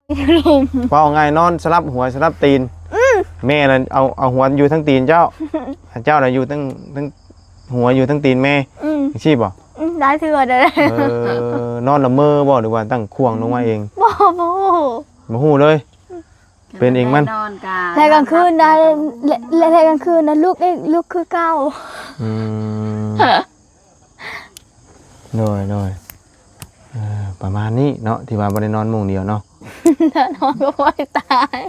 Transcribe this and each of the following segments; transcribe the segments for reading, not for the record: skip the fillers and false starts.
ว่าเอาไงนอนสลับหัวสลับตีนแม่น่ะเอาหัวอยู่ทั้งตีนเจ้าน่ะอยู่ทั้งหัวอยู่ทั้งตีนแม่ชีพบ่ได้เถื่อได้นอนละเมอบ่หรือว่าตั้งควงลงมาเองบ่ฮู้เลยเป็นเองมันแต่กลางคืนได้แต่กลางคืนนะลูกคือเก่าโดยประมาณนี้เนาะที่ว่าบ่ได้นอนมุ้งเดียวเนาะนอนก็บ่ตาย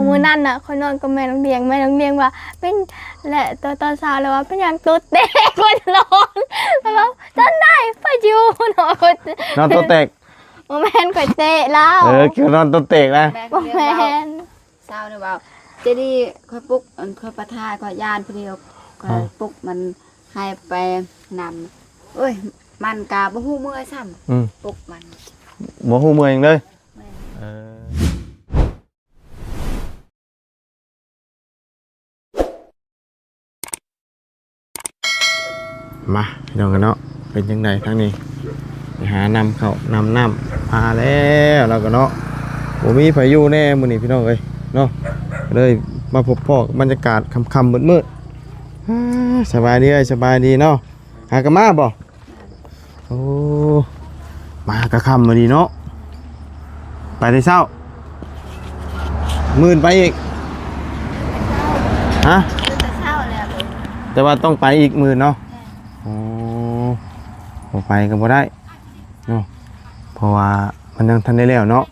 มื้อนั้นน่ะคนนอนกับแม่น้องเดียงว่าเป็นและตอนเช้าแล้วว่าเป็นหยังตุ๊ดเด็กคนนอนแล้วตอนได้ไปอยู่นอนตัวแตกบ่แม่นข่อยเตะแล้วคือนอนตัวแตกนะบ่แม่นเช้านี่ว่าจะดีค่อยปลุกค่อยปะทายค่อยย่านผู้เดียวค่อยปลุกมันให้ไปนำเอ้ยมันกะบ่ฮู้เมื่อยซ้ำปลุกมันบ่ฮู้เมื่อยเองเลยมาพี่น้องกันเนาะเป็นจังไดทั้งนี้ไปหานำเข้านำน้ำมาแล้วเราก็เนาะบ่มีไผอยู่แน่มื้อนี้พี่น้องเอ้ยเนาะเลยมาพบพ่อบรรยากาศค่ำๆมืดๆสบายดีเอ้ยสบายดีเนาะหากะมาบ่โอ้มากะค่ำมาดีเนาะไปได้เช้ามื้อไปอีกฮะแต่ว่าต้องไปอีกมื้อเนาะบ่ไปก็บ่ได้เนาะเพราะว่ามันยังทันได้แล้วเนาะ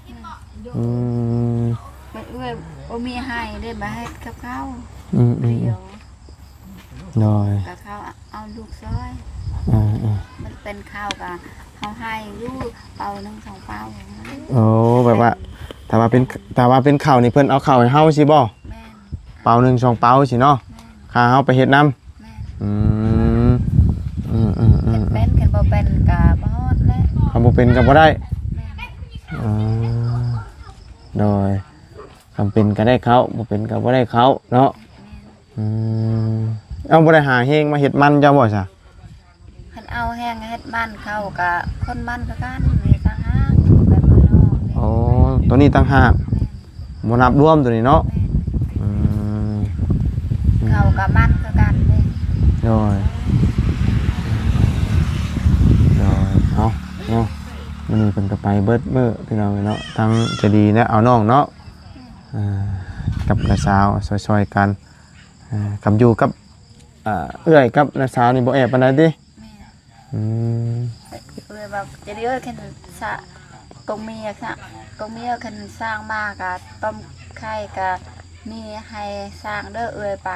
มันเอ้ยบ่มีให้ได้มาให้กับข้าวเดี๋ยวน้อยกับข้าวเอาลูกซอยมันเป็นข้าวกับเฮาให้อยู่เป่านึง2เป่าโอ้แบบว่าถ้าว่าเป็นข้าวนี่เพิ่นเอาข้าวให้เฮาสิบ่เป่านึง2เป่าสิเนาะค่าเฮาไปเฮ็ดนำเป็นกันบ่เป็นก็บ่ฮอดแล้วถ้าบ่เป็นก็บ่ได้โดยคำเป็นก็ได้เขาบ่เป็นก็บ่ได้เขาเนาะเอาบ่ได้หาเฮงมาเฮ็ดมันเจ้าบ่ซะคันเอาแห้งเฮ็ดมันเข้าก็คนมันคือกันนี่ต่างหากแบบมื้อนอกอ๋อตัวนี้ต่างหากบ่นับรวมตัวนี้เนาะเข้ากับมันคือกันเด้โดยเอาเนาะมื้อนี้เพิ่นก็ไปเบิดมื้อพี่น้องเนาะทั้งจะดีและเอาน้องเนาะกับน้าสาวซอยๆกันกับอยู่กับเอื้อยกับน้าสาวนี่บ่แอบปานใดติเอื้อยแบบจะได้คันสะกงเมียซะกงเมียคันสร้างมาก็ต้มไข่ก็มีให้สร้างเด้อเอื้อยไป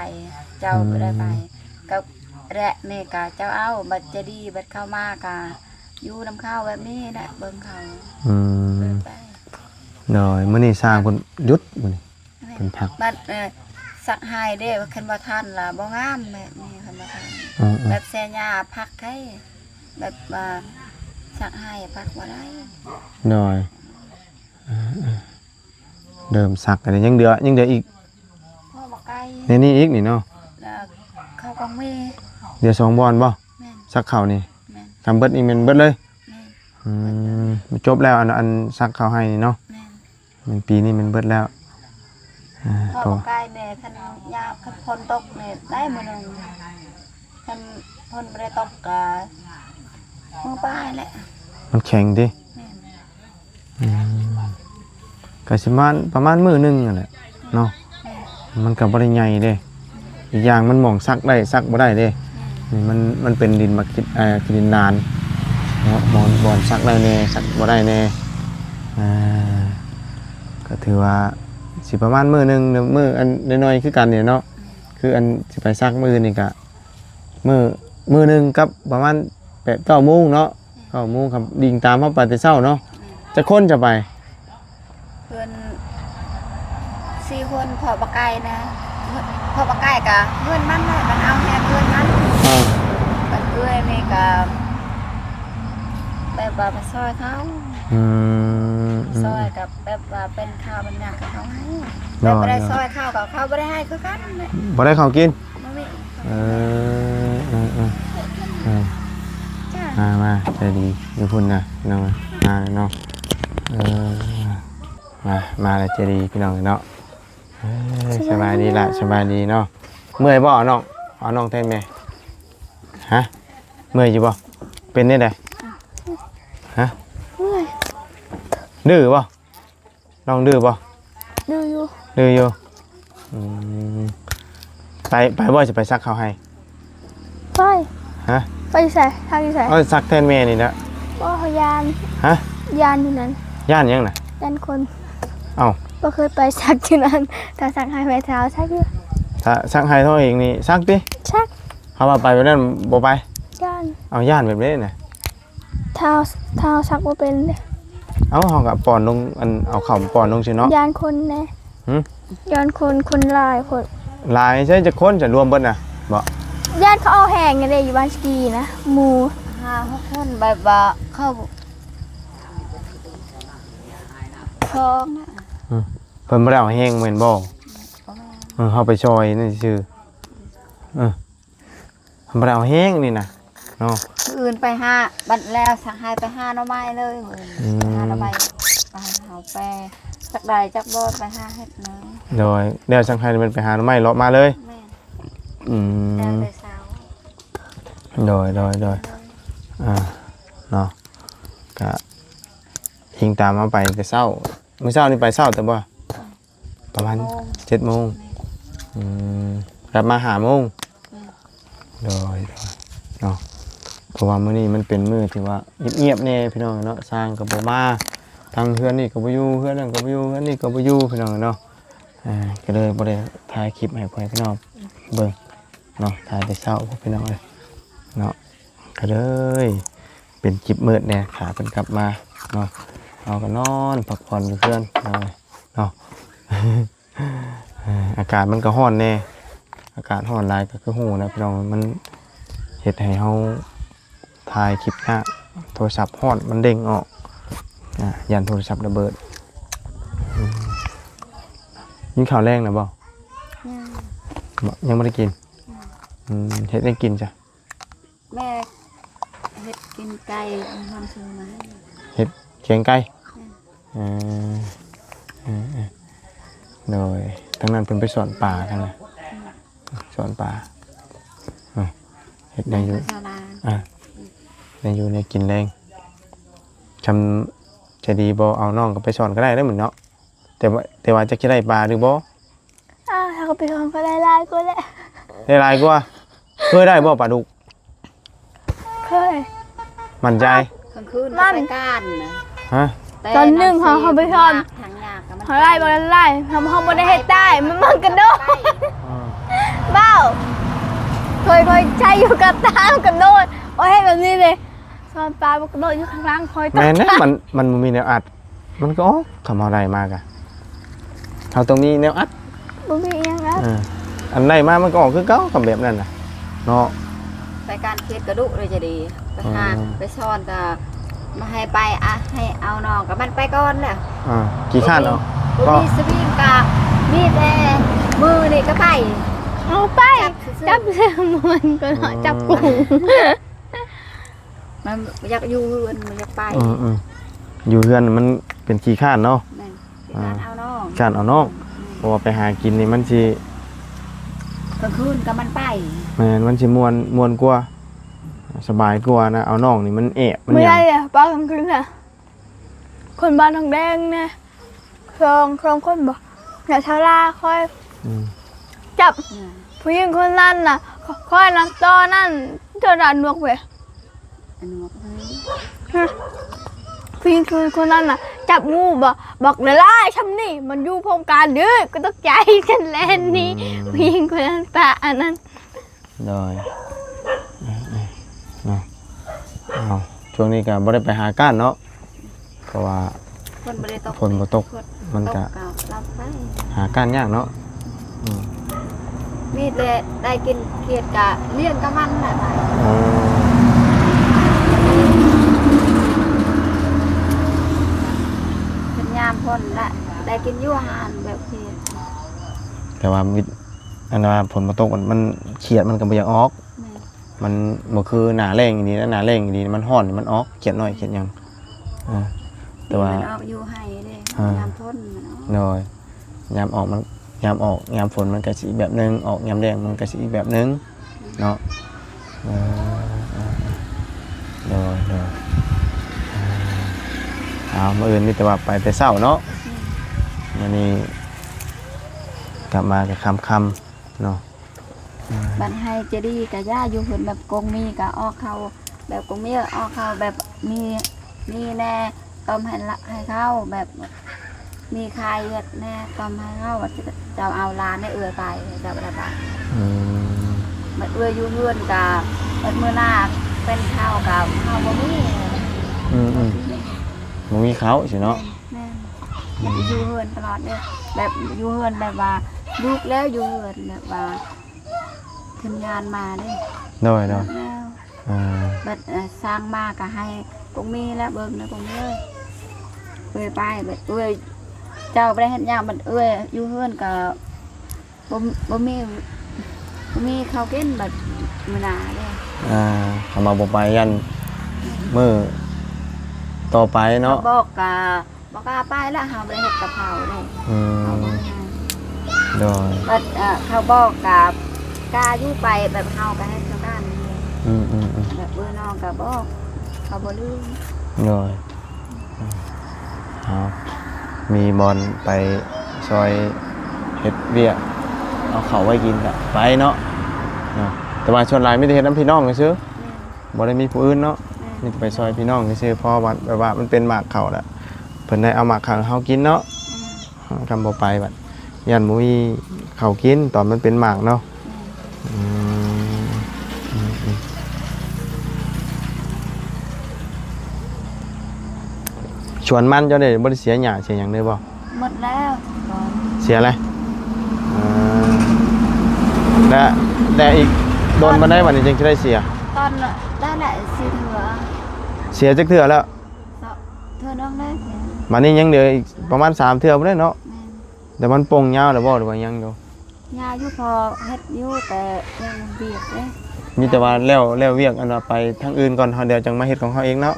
เจ้าบ่ได้ไปกับแระนี่ก็เจ้าเอาบัดจะดีบัดเข้ามาก็อยู่นำข้าวแบบนี้แหละเบิ่งเขาน้อยมื้อนี้สร้างเพิ่นหยุดมื้อนี้เพิ่นพักบัดสักให้เด้ว่าคันบ่ทันล่ะบ่งามแบบนี้คันบ่ทันแบบแซ่หญ้าพักให้แบบว่าสักให้พักบ่ได้น้อยเดิมสักอันนี้ยังเหลืออีกพ่อบ่ไกลนี่อีกนี่เนาะแล้วข้าวกองมีเดี๋ยว2บอนบ่สักข้าวนี่ทำเบิดนี่มันเบิดเลยจบแล้วอันซักเขาให้เนาะมันปีนี้มันเบิดแล้วพอใกล้แม่คันยาวคันพนตกเนี่ยได้มื้อนึงคันพนบ่ได้ตกก็มื้อปลายแหละมันแข็งดิก็สิประมาณมื้อนึงนั่นแหละเนาะมันก็บ่ได้ใหญ่เด้อีกอย่างมันหม่องซักได้ซักบ่ได้เด้นี่มันเป็นดินมาดินนานเนาะบอนซักได้แน่ซักบ่ได้แน่ก็ถือว่าสิประมาณมื้อนึงมื้ออันน้อยๆคือกันเนี่ยเนาะคืออันสิไปซักมื้อนี่ก็มื้อนึงกับประมาณ 8-9 โมงเนาะ9 โมงครับดิ่งตามเฮาไปแต่เช้าเนาะจะคนจะไปเพิ่น4คนพอบ่ไกลนะพอบ่ไกลก็เพื่อนมันเลยมันเอาแฮเพื่อนมันมันเอ้ยนี่ก็แบบว่าไปซอยเขาซอยกับแบบว่าเป็นข้าวบรรยากาศเขาให้แบบบ่ได้ซอยข้าวกับเขาบ่ได้ให้คือกันบ่ได้ข้าวกินมาใจดีอยู่พุ่นนะน้องเนาะ เออมาแล้วเจดีพี่น้องเนาะสบายดีละสบายดีเนาะเมื่อยบ่น้องเอาน้องแทนแม่ฮะเมื่อยอยู่บ่เป็นได้ไดฮะ เมื่อย ดื้อบ่น้องดื้อบ่ ดูอยู่ ดื้ออยู่ไปบ่จะไปซักเขาให้ ไป ฮะ ไปใส่ทางที่ใส่ เอาซักแทนแม่นี่นะ ก็ยาน ฮะ ยานอยู่นั้น ย่านยังน่ะ ยานคน เอ้า ก็เคยไปสักที่นั้นแต่สักให้แม่เท้าสักอยู่ ถ้าซักให้เท่าเองนี่ซักดิ ชัก เขาว่าไปวันนั้นบ่ไป ยาน เอาย่านแบบนี้น่ะ เท้าสักว่าเป็นเลย เอาเฮาก็ป้อนลงอันเอาข้าวป้อนลงซิเนาะ ยานคนแน่ หึ ยานคนลายคน หลายใช่จะคนจะรวมเบิดน่ะบ่ ยานเขาเอาแหงกันเลยอยู่บ้านสกีนะหมู 5-6 คนแบบว่าเข้าท้องนะ เพิ่นบ่ได้เอาแห้งแม่นบ่เฮาไปซอยนี่ซื่อเพิ่นบ่ได้เอาแห้งนี่น่ะเนาะ อื่นไปหาบัดแล้วสั่งให้ไปหาหน่อไม้เลยหาหน่อไม้ไปเอาไปจักใดจักบ่ไปหาเฮ็ดเลย โดยเดี๋ยวสังไห้มันไปหาหน่อไม้เลาะมาเลย แม่ อืม แต่เช้า โดยเนาะก็ยิงตามมาไปแต่เช้ามื้อเช้านี่ไปเช้าแต่บ่ประมาณ 7:00 นกลับมา5:00 นโดยเนาะเพราะว่ามื้อนี้มันเป็นมื้อที่ว่าเงียบๆแน่พี่น้องเนาะสร้างก็บ่มาทางเฮือนนี่ก็บ่อยู่เฮือนนั่นก็บ่อยู่เฮือนนี่ก็บ่อยู่พี่น้องเนาะก็เลยบ่ได้ถ่ายคลิปให้พ่อพี่น้องเบิ่งเนาะถ่ายแต่เช้าพวกพี่น้องเลยเนาะก็เลยเป็นคลิปมืดแน่ขาเพิ่นกลับมาเนาะเอาก็นอนพักผ่อนอยู่เพื่อนเนาะ อากาศมันก็ร้อนแน่อากาศร้อนหลายก็คือหูนะพี่น้องมันเฮ็ดให้เฮาถ่ายคลิปหน้าโทรศัพท์ร้อนมันเด้งออกยันโทรศัพท์ระเบิดกินข้าวแรงนะบ่ยังไม่ได้กินเฮ็ดได้กินจ้ะ แม่เฮ็ดกินไก่ทำซื้อมา เฮ็ดเคียงไก่โดยทั้งนั้นเพิ่นไปสอนป่ากันนะสอนป่าเฮ็ดได้อยู่ ชาวนา ได้อยู่ในกินแรงจำจะดีบ่เอาน้องก็ไปสอนก็ได้เหมือนเนาะแต่ว่าจะได้ปลาหรือบ่ ถ้าเขาไปทำก็ได้ลายก็แหละ ได้หลายกว่าเคยได้บ่ปลาดุก เคย มั่นใจ กลางคืนก็ไปก้านนะ ฮะ ตอนหนึ่งเขาไปทอน ทางยากกับมัน เขาไล่บอลไล่ทำเขาไม่ได้ให้ใต้มันกระโดดเบ้าเคยใช้อยู่กับตากระโดดโอ้ยแบบนี้เลยตอนปลามันกระโดดอยู่ข้างล่างคอยต แม่นนะมันมีแนวอัดมันก็ทำอะไรมากะเขาตรงนี้แนวอัด บ่มีอยังนะ อันไหนมามันก็ออกคือเก่ากับแบบนั้นน่ะเนาะ ไปการเคสกระดุเลยจะดีไปหาไปซ่อนก็มาให้ไปให้เอาน้องกับมันไปก่อนแหละ กี่ขั้นเนาะ มีสวิงกับมีแต่มือนี่ก็ไป เอาไปจับเสือมันก็เนาะจับกุ้ง มันอยากอยู่มันอยากไป อยู่เฮือนมันเป็นกี่ขั้นเนาะ การเอาน้อง การเอาน้องเพราะว่าไปหากินนี่มันสิ กลางคืนก็มันไป มันสิม่วนกว่าสบายกว่านะเอาน้องนี่มันแอบมัน ไม่ หยั ได้ ง เลยป้ากลางคืนอ่ะคนบ้านทองแดงเนี่ยครองคนบอกอย่าชาลาคอยจับผู้หญิงคนนั้นน่ะคอยนักต่อนั่นเจอด่านนวกเว้ย อันนู้น ผู้หญิงคนนั้นน่ะจับงูบอกเลยล่ะช้ำนี่มันอยู่พร้อมกันเด้อก็ต้องใจกันแลนนี่ผู้หญิงคนนั้นปะอันนั้น เลยเนาะเอาช่วงนี้ก็บ่ได้ไปหาก้านเนาะเพราะว่า คนบ่ได้ตก ฝนบ่ตกมันก็ รับไป หาก้านยากเนาะ มีแต่ได้กินเขียดกะเลี้ยงกับมันน่ะเป็นยามพ่นละได้กินอยู่อาหารแบบเขียด แต่ว่าอันว่าฝนบ่ตกมันเขียดมันก็บ่อยากออกมันบ่คือหน้าแล้งอีนี้นะหน้าแล้งอีนี้มันร้อนมันออกเขียดน้อยเขียดหยัง แต่ว่า มันออกอยู่ให้เด้ อ่า ยามพ้นมันออก โดยยามออกมันยามออกยามฝนมันก็สิอีกแบบนึงออกยามแดงมันก็สิอีกแบบนึงเนาะโดยเอามื้ออื่นมีแต่ว่าไปแต่เช้าเนาะมื้อนี้กลับมาก็ค่ำๆเนาะ บัดให้เจดีกับย่าอยู่เพิ่นแบบกงมีก็ออกเขาแบบกงมีออกเขาแบบมีแน่ต้มให้ละให้เข้าแบบมีใครเฮ็ดแน่ต้มให้เข้าว่าจะเอาลานให้เอื้อไปจะบ่ได้ไป อืม บัดเอื้ออยู่เฮือนก็บัดมื้อหน้าเป็นข้าวกับข้าวบ่มี มันมีเขาสิเนาะ แม่นอยู่เฮือนตลอดเด้อแบบอยู่เฮือนแบบว่าลูกแล้วอยู่เฮือนแบบว่าทำงานมาเด้ โดย แล้ว บัดสร้างมาก็ให้กงมีแล้วเบิ่งนะกงมีเอ้ยเอ้ยไปบัดเอ้ยเจ้าบ่ได้เฮ็ดหยังบัดเอ้ยอยู่เฮือนก็บ่มีข้าวกินบัดมื้อหน้าเด้ เขามาบอกไปยันมือต่อไปเนาะ เขาบอกก็บ่กล้าไปแล้วเฮาบ่ได้เฮ็ดกับเขาเด้ เขาบ่ให้ โดย บัดเขาบอกกับกล้าอยู่ไปแบบเฮาก็ให้ชาวบ้านนี่เลย แบบเบอร์น้องก็บอกเขาบ่ลืม โดยเอามีบอลไปซอยเฮ็ดเวียกเอาเขาไว้กินกะไปเนาะแต่ว่าชวนหลายไม่ได้เฮ็ดน้ำพี่น้องซื่อบ่ได้มีผู้อื่นเนาะมีแต่ไปซอยพี่น้องซื่อพอวันแบบว่ามันเป็นหมากเขาแหละเพิ่นได้เอาหมากเขาให้เฮากินเนาะคำบ่ไปบัดยันบ่มีเขากินตอนมันเป็นหมากเนาะชวนมันเจ้าได้บ่ได้เสียหญ้าเสียหยังเลยบ่ หมดแล้วก่อน เสียอะไรแต่อีกโดนมาได้วันนี้จึงจะได้เสีย ตอนได้แหละสิเถือ เสียจักเทื่อแล้ว เธอน้องได้เสีย มานี่ยังเหลืออีกประมาณ3เทื่อบ่ได้เนาะ แม่น แต่มันโป่งยาวแล้วบ่หรือว่ายังอยู่ ยาอยู่พอเฮ็ดอยู่แต่ยังเบียดเด้ มีแต่ว่าแล้วเวียกอันว่าไปทางอื่นก่อนเฮาเดี๋ยวจังมาเฮ็ดของเฮาเองเนาะ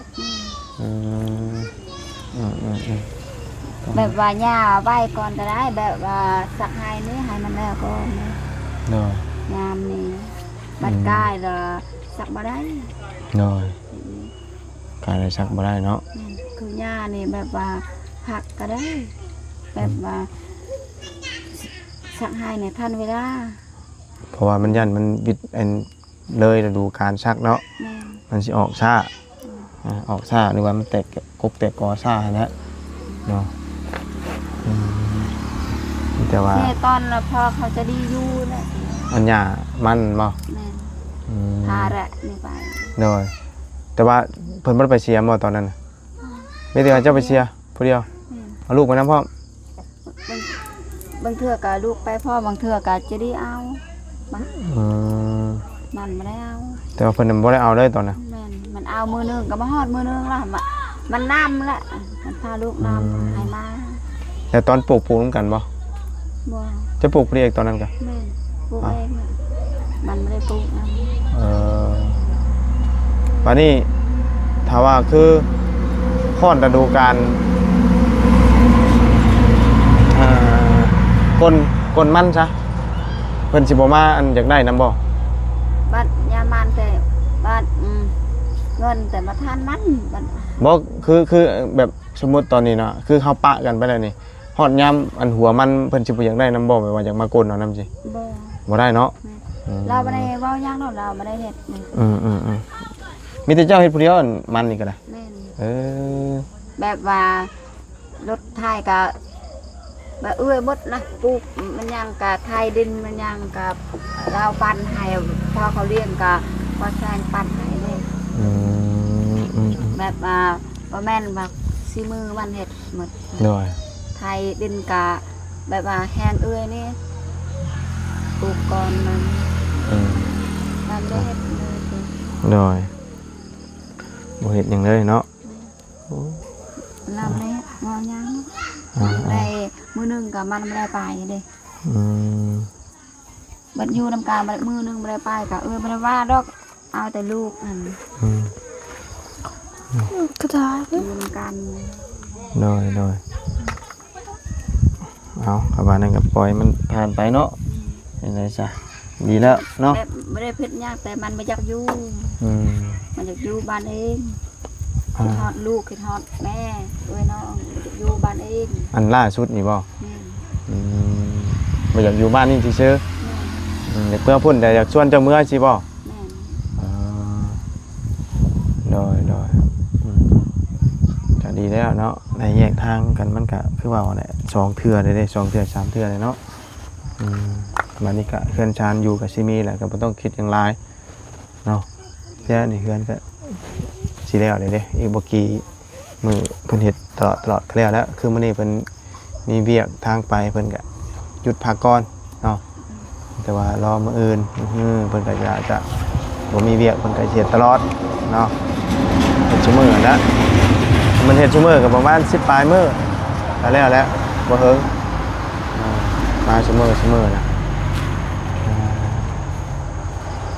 แบบว่าหญ้าไว้ก่อนก็ได้แบบว่าสักให้นี่ให้มันแล้วก็ เนาะ ยามนี้บัดกายละสักบ่ได้ เนาะการได้ซักบ่ได้เนาะ คือหญ้านี่แบบว่าหักก็ได้ แบบว่าสักให้ในทันเวลา เพราะว่ามันยันมันบิดอันเลยฤดูการซักเนาะ แม่น มันสิออกช้าออกช้าหรือว่ามันแตกกกแตกกอช้าแล้วเนาะแต่ว่า เนี่ยตอนละพอเขาจะดีอยู่แหละ อันหญ้ามันบ่ แม่นพาแหละนี่ไป โดยแต่ว่าเพิ่นบ่ได้ไปเชียร์บ่ตอนนั้นน่ะมีแต่ว่าเจ้าไปเชียร์ผู้เดียว แม่น เอาลูกไปนำพร้อม บางเทื่อก็ลูกไปพ่อบางเทื่อก็จะได้เอามา อืม มันไม่ได้เอา แต่ว่าเพิ่นน่ะบ่ได้เอาเลยตอนน่ะ แม่นมันเอามือนึงก็มาฮอดมือนึงละมันนำละมันพาลูกนำให้มา แล้วตอนปลูกนำกันบ่ บ่ จะปลูกผู้เดียวอีกตอนนั้นก็ แม่นปลูกเองน่ะมันไม่ได้ปลูกนะ เออบัดนี้ถ้าว่าคือฮ้อนฤดูกาลคนมันซะเพิ่นสิบ่มาอันอยากได้นำบ่ บัดยามันแต่บัดเงินแต่มาทานมันบัด บ่คือแบบสมมุติตอนนี้เนาะคือเฮาปะกันไปแล้วนี่ฮอดยามอันหัวมันเพิ่นสิบ่อยากได้นำบ่แบบว่าอยากมากลนเอานำสิ บ่ บ่ได้เนาะ เราไม่ได้เว้าหยังเนาะเราไม่ได้เฮ็ดนี่ มีแต่เจ้าเฮ็ดผู้เดียวอันมันนี่ก็ได้ แม่น เออ แบบว่ารถไทยก็แบบเอื้อยหมดนะปลูกมันยังกับไทยดินมันยังกับเราปั่นให้พอเขาเลี้ยงก็พอแซงปั่นให้เลย แบบว่าแม่นแบบซีมือวันเห็ดหมด ด้วย ไทยดินกะแบบว่าแห้งเอื้อยนี่ปลูกก่อนมันได้เห็ดเลยคือ ด้วยบ่เฮ็ดหยังเลยเนาะ เราไม่งอยังได้มือหนึงกับมันไม่ได้ไปเลย บัดอยู่นำการบัดมือหนึงไม่ได้ไปกับไม่ได้ว่าดอกเอาแต่ลูกนั่น ก็ได้ อยู่นำกัน โดยเอาประมาณนั้นก็ปล่อยมันผ่านไปเนาะเป็นไรซะดีแล้วเนาะ แบบไม่ได้เพ็ดยากแต่มันไม่อยากอยู่ มันอยากอยู่บ้านเองคิดฮอดลูกคิดฮอดแม่เอ้ยน้องอยากอยู่บ้านเอง อันล่าสุดนี่บ่ แม่ บ่อยากอยู่บ้านนี่ซื่อๆเด็กเมื่อพุ่นแต่อยากชวนเจ้าเมื่อสิบ่ แม่ โดยก็ดีแล้วเนาะในแยกทางกันมันก็คือว่าแหละ2เทื่อได้2เทื่อ3เทื่อเลยเนาะบัดนี้ก็เฮือนชานอยู่กับซิมีแหละก็บ่ต้องคิดอย่างไรเนาะแค่นี่เฮือนก็สิแล้วเด้อีกบ่กี่มื้อเพิ่นเฮ็ดตลอดก็แล้วคือมื้อนี้เพิ่นมีเวียกทางไปเพิ่นก็หยุดพักก่อนเนาะแต่ว่ารอมื้ออื่นเพิ่นก็จะบ่มีเวียกเพิ่นก็เฮ็ดตลอดเนาะเฮ็ดชั่วโมงนั่นแหละมันเฮ็ดชั่วโมงก็ประมาณ10ปลายมื้อก็แล้วบ่เฮิงมาชั่วโมงนะ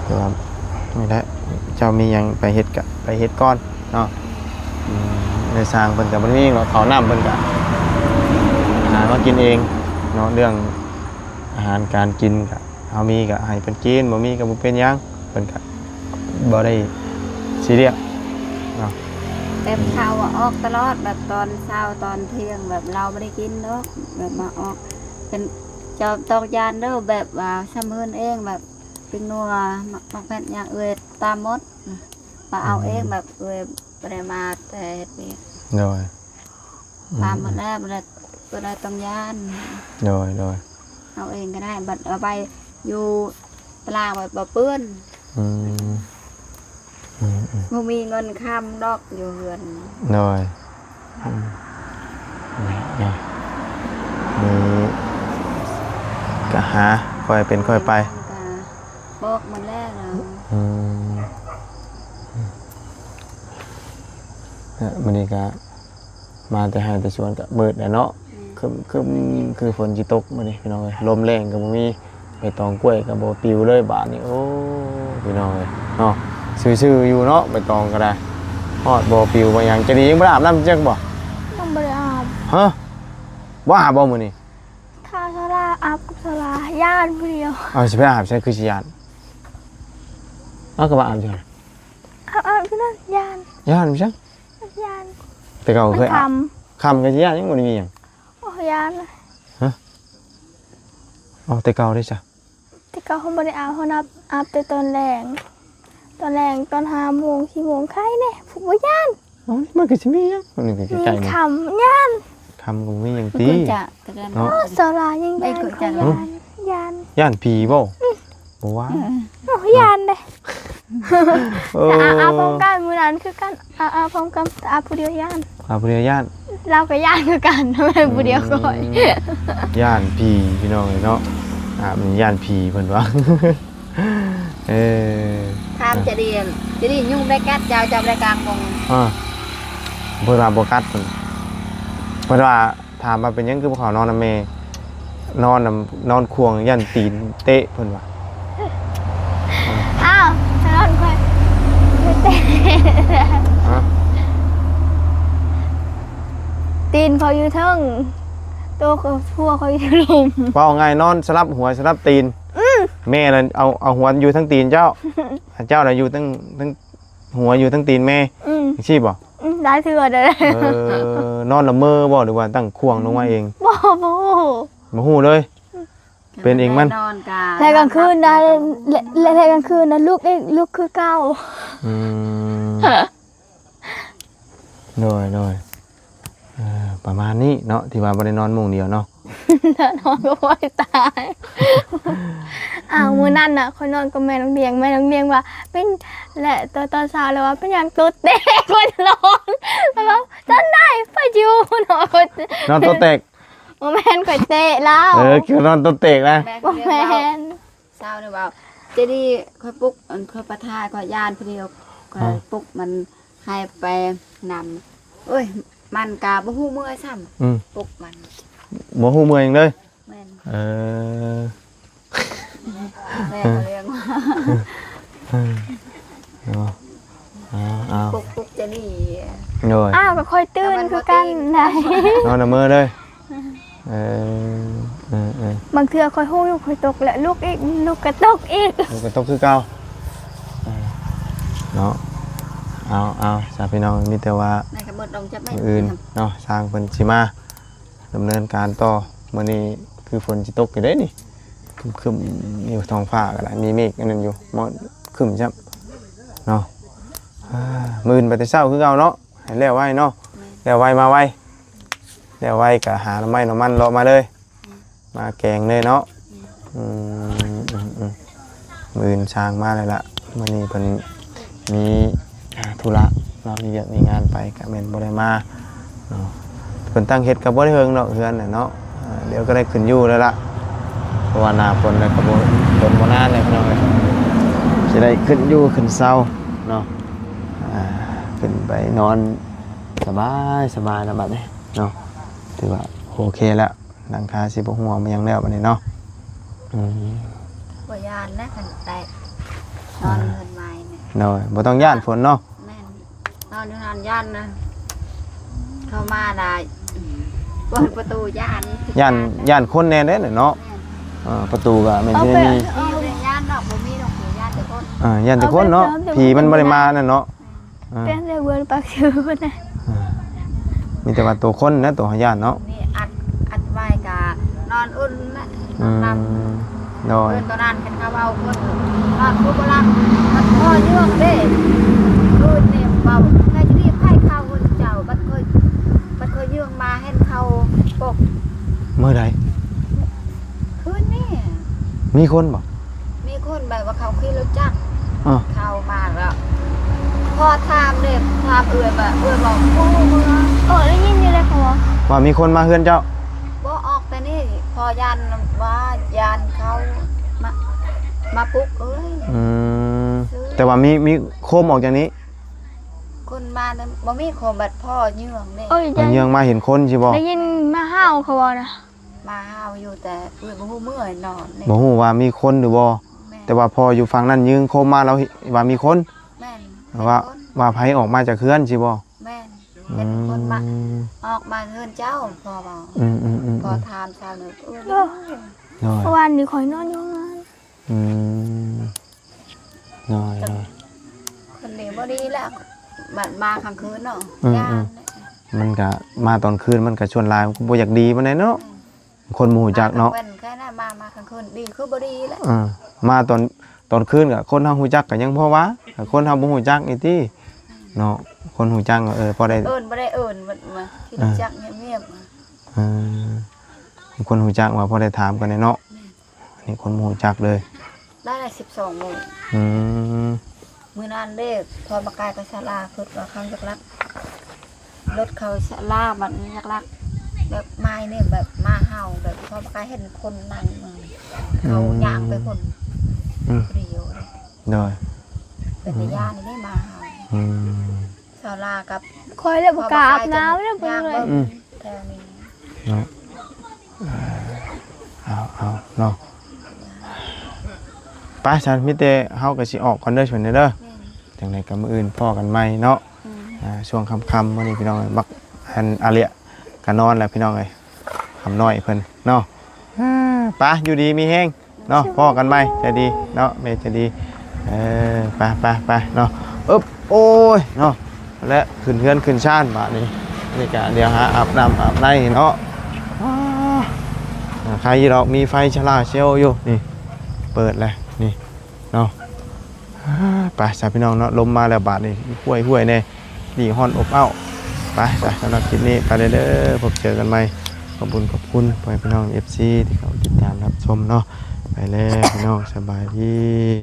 แต่ว่านี่แหละเจ้ามีหยังไปเฮ็ดก็ไปเฮ็ดก่อนเนาะในสร้างเพิ่นก็บ่มีหรอกข้าวน้ำเพิ่นก็หามากินเองเนาะเรื่องอาหารการกินก็เฮามีก็ให้เพิ่นกินบ่มีก็บ่เป็นหยังเพิ่นก็บ่ได้ซีเรียสเนาะ เต็มข้าวออกตลอดแบบตอนเช้าตอนเที่ยงแบบเราไม่ได้กินเนาะแบบมาออกเป็นจอมตอกยานเด้อแบบว่าชำเฮือนเองแบบเป็นนัวมักแม่นอย่างตามมดมาเอาเองแบบบ่ได้มาแต่เฮ็ดเวียก โดย ตามมาแล้วบ่ได้ต้องยาน โดย เอาเองก็ได้บัดเอาไปอยู่ตารางแบบบ่เปื้อนบ่มีเงินค้ำดอกอยู่เฮือน โดยมีก็หาค่อยเป็นค่อยไป บอกมันแล้วเนาะ มันนี่ก็มาแต่ให้แต่สวนก็เบิดแล้วเนาะคือฝนสิตกมื้อนี้พี่น้องเอ้ยลมแรงก็บ่มีใบตองกล้วยก็บ่ปลิวเลยบาดนี้โอ้พี่น้องเอ้ยเนาะซื่อๆอยู่เนาะใบตองก็ได้ฮอดบ่ปลิวบ่หยังจะดียังบ่ได้อาบน้ำจักบ่ ต้องบริอาบ ฮะบ่อาบบ่มื้อนี้ ถ้าสลาอาบกับสลาย่านผู้เดียว เอาสิไปอาบใช่คือสิยานเอาก็บ่อาบจัง อาบที่นั่นย่าน ย่านจัง ย่าน แต่เก่า มัน เคยอาบ ค คำก็สิยานยังบ่ได้มีหยัง ำโอ้ย่านเลย อ๋อแต่เก่าได้จ้ะ ที่เขาบริอาบเขานับอาบแต่ตอนแรงตอน5 โมง4 โมงใครเนี่ยผูกว่าย่าน อ๋อมันก็สิมีหยังมันก็ มี ใกล้ๆนี่ คำย่าน คำก็มีหยัง มัน ติ ควรจะแต่กัน เนาะ โอ้สลายังย่านของย่าน ย่านผีบ่บ่ว่า โอ้ย่านเลย เออ แต่อาพร้อมกันมือนั้นคือกันอาพร้อมกันอาผู้เดียวย่าน อาผู้เดียวย่าน เราก็ย่านคือกันทำไมผู้เดียวก่อย ย่านผีพี่น้องเนาะมันย่านผีเพิ่นว่า เออ ทำจะดียุ่งได้กัดยาวจำได้กลางวง เพิ่นว่าบ่กัดเพิ่นว่าถามว่าเป็นหยังคือบ่ขอนอนนำแม่นอนควงย่านตีนเตะเพิ่นว่า อ้าวฉันนอนค่อยเตะ ฮะ ตีนเขาอยู่เทิงตัวเขาทั่วเขาอยู่ที่ลม เว้าง่ายนอนสลับหัวสลับตีนแม่น่ะเอาหัวอยู่ทั้งตีนเจ้าเจ้าน่ะอยู่ทั้งหัวอยู่ทั้งตีนแม่ใช่บ่ ได้เถื่อได้ นอนละเมอบ่หรือว่าตั้งควงลงมาเอง บ่ บ่ฮู้เลย เป็นเองมัน นอนกา แล้วกลางคืนนะแล้วกลางคืนนะลูกคือเก้า โดยประมาณนี้เนาะที่ว่าบ่ได้นอนมุ้งเดียวเนาะ นอนก็ไม่ตายมื้อนั้นน่ะคนนอนกับแม่น้องเดียงว่าเป็นและตอนเช้าแล้วว่าเป็นอย่างตุ๊ดเด็กคนนอนแล้วตอนได้ไปอยู่นอน ตัวเตก โมแมนข่อยเตะแล้ว คือนอนตัวเตกนะ โมแมน เศร้าเนี่ยว่าจะดีค่อยปลุกค่อยประทายค่อยยานเดียวค่อยปลุกมันให้ไปนำเอ้ยมันกาบ่ฮู้เมื่อยซ้ำปลุกมัน บ่ฮู้เมื่อยจังเลย แม่น แม่เลี้ยงว่า เอา ปลุกจะนี่ โ โดย อ้าวก็ค่อยตื่นคือกันได้ นอนละเมอเลย บางเทื่อค่อยฮู้อยู่ค่อยตกและลูกอีกลูกก็ตกอีก ลูกก็ตกคือเก่าเนาะเอาสาพี่น้องมีแต่ว่า ในกระบดลงจะไม่ มื้ออื่นเนาะสร้างเพิ่นสิมาดำเนินการต่อมื้อนี้คือฝนสิตกอยู่เด้นี่ครึมๆอยู่ท้องฟ้าก็ได้มีเมฆอันนั้นอยู่หมอกครึมจับเนาะมื้ออื่นไปแต่เช้าคือเก่าเนาะให้แล้วไว้เนาะแล้วไว้มาไว้แล้วไว้ก็หาน้ำมันเลาะมาเลยมาแกงเลยเนาะมื้ออื่นสร้างมาเลยล่ะมื้อนี้เพิ่นมีธุระเนาะมีเวียกมีงานไปก็แม่นบ่ได้มาเนาะเพิ่นตั้งเฮ็ดก็บ่ได้เฮิงดอกเฮือนน่ะเนาะเดี๋ยวก็ได้ขึ้นอยู่แล้วล่ะเพราะว่าหน้าฝนแล้วก็บ่ฝนบ่นานแล้วพี่น้องเอ้ยสิได้ขึ้นอยู่ขึ้นเซาเนาะขึ้นไปนอนสบายแล้วบัดนี้เนาะถือว่าโอเคแล้วหลังคาสิบ่ห่วงมันยังแล้วบัดนี้เนาะบ่ยานนะคันแตกนอนเงินไม้เนี่ย เนาะบ่ต้องย้านฝนเนาะ แม่นนอนอยู่นานย่านนะเข้ามาได้เปิดประตูย่านคนแน่เด้อเนาะประตูก็แม่นสิมี อยู่ในย่านดอกบ่มีดอกหูย่านแต่คน ย่านแต่คนเนาะผีมันบ่ได้มานั่นเนาะ เป็นได้เวิร์นปากชื่อพุ่นน่ะ มีแต่ว่าตัวคนนะตัวย่านเนาะ นี่อัดไว้กะนอนอุ่นนะนอนหลับ โดย เพื่อนตอนนั้นเป็นข้าวเอาคนนอนคุกลังมันพ่อเยื่องเด้คืนเนี่ยเบาใครจะรีบให้ข้าวคนเจ้ามันเคยเยื่องมาเห็นเขาปก เมื่อใด คืนนี่ มีคนบ่ มีคนแบบว่าเขาขี่รถจักร อ๋อ เข้ามาแล้วพอถามเลยถามเอื่อยแบบบอกโอ้เมื่อ ได้ยินอยู่เลยค่ะว่า ว่ามีคนมาเฮือนเจ้า บ่ออกแต่นี่พอยันว่ายานเขามาปลุกเอ้ย แต่ว่ามีโคมออกจากนี้ คนมาเนี่ยบ่มีคนแบบพ่อเยื่องเนี่ย มันยังมาเห็นคนสิบ่ ได้ยินมาห้าวเขาว่านะ มาหาวอยู่แต่เอื่อยบ่ฮู้เมื่อยนอนเนี่ย บ่ฮู้ว่ามีคนหรือบ่ แม่น แต่ว่าพออยู่ฝั่งนั้นยิงโคมมาแล้วว่ามีคน แม่น ว่าไผออกมาจากเฮือนสิบ่ แม่นเห็นคนมาออกมาเฮือนเจ้าพอบอกพอถามชาวนึกน้อย เมื่อวานนี้ข่อยนอนอยู่งาน น้อย คนนี้บ่ดีแล้วบัดมากลางคืนเนาะย่าน มันก็มาตอนคืนมันก็ชวนลายมันก็บ่อยากดีปานใดเนาะคนหมู่จักเนาะ เป็นแค่นั้นมากลางคืนดีคือบ่ดีแล้ว มาตอนคืนก็คนเฮาฮู้จักก็ยังพอว่าคนเฮาบ่ฮู้จักอีติเนาะคนฮู้จักก็พอได้ บ่ได้มาที่จักเงียบ คนฮู้จักว่าพอได้ถามกันเนาะอันนี้คนบ่ฮู้จักเลย ได้12โมงมื้อนั้นเด้พอมากายไปศาลาคิดว่าครั้งจักรักรถเขาศาลามันจักรักแบบไม้เนี่ยแบบมาเห่าแบบพอมากายเห็นคนนั่งเขาย่างไปคนเดียวเลย โดย เป็นญาตินี่ได้มาเห่าศาลากับ ข่อยเลยบ่กล้าอาบน้ำเลยเพิ่นเลย แถวนี้ เนาะเอาเนาะไปฉันมีแต่เฮาก็สิออกก่อนเด้อชวนเด้อจังได๋ก็มื้ออื่นพ้อกันใหม่เนาะช่วงค่ำๆมื้อนี้พี่น้องบักอันอาเลียก็นอนแล้วพี่น้องเอ้ยคำน้อยเพิ่นเนาะไปอยู่ดีมีแฮงเนาะพ้อกันใหม่ใจดีเนาะแม่ใจดีไปเนาะอึ๊บโอ้ยเนาะและขึ้นเฮือนขึ้นชานบัดนี้นี่ก็เดี๋ยวหาอาบน้ำอาบในเนาะใครเรามีไฟชลาเซลอยู่นี่เปิดเลยนี่เนาะไปสาพี่น้องเนาะลมมาแล้วบาดนี่ห้วยเนี่ยดีฮ้อนอบอ้าวไปสำหรับคลิปนี้ไปเลยเด้อพบเจอกันใหม่ขอบคุณพี่น้อง FC ที่เขาติดตามรับชมเนาะไปแล้วพี่น้องสบายดี